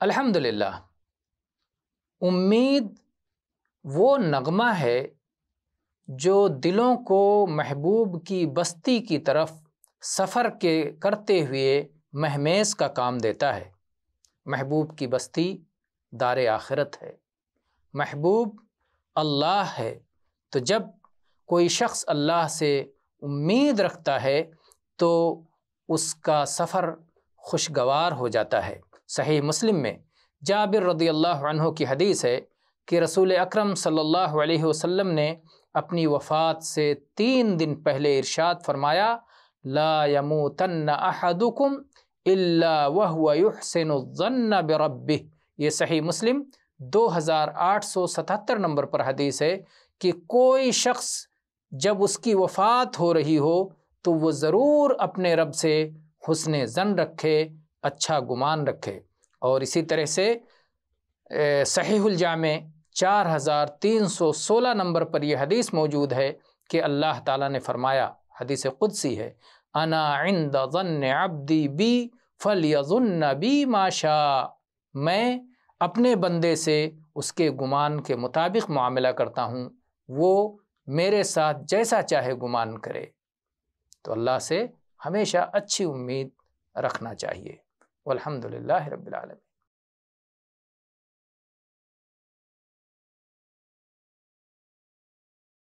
الحمدللہ، امید وہ نغمہ ہے جو دلوں کو محبوب کی بستی کی طرف سفر کرتے ہوئے مہمیز کا کام دیتا ہے۔ محبوب کی بستی دار آخرت ہے، محبوب اللہ ہے، تو جب کوئی شخص اللہ سے امید رکھتا ہے تو اس کا سفر خوشگوار ہو جاتا ہے۔ صحیح مسلم میں جابر رضی اللہ عنہ کی حدیث ہے کہ رسول اکرم صلی اللہ علیہ وسلم نے اپنی وفات سے 3 دن پہلے ارشاد فرمایا، لا یموتن احدکم الا وهو یحسن الظن بربہ۔ یہ صحیح مسلم 2877 نمبر پر حدیث ہے کہ کوئی شخص جب اس کی وفات ہو رہی ہو تو وہ ضرور اپنے رب سے حسن ظن رکھے، اچھا گمان رکھے۔ اور اسی طرح سے صحیح الجامع 4316 نمبر پر یہ حدیث موجود ہے کہ اللہ تعالیٰ نے فرمایا، حدیث قدسی ہے، انا عند ظن عبدی بی فلیظن بی ما شاء۔ میں اپنے بندے سے اس کے گمان کے مطابق معاملہ کرتا ہوں، وہ میرے ساتھ جیسا چاہے گمان کرے۔ تو اللہ سے ہمیشہ اچھی امید رکھنا چاہیے۔ والحمدللہ رب العالمین۔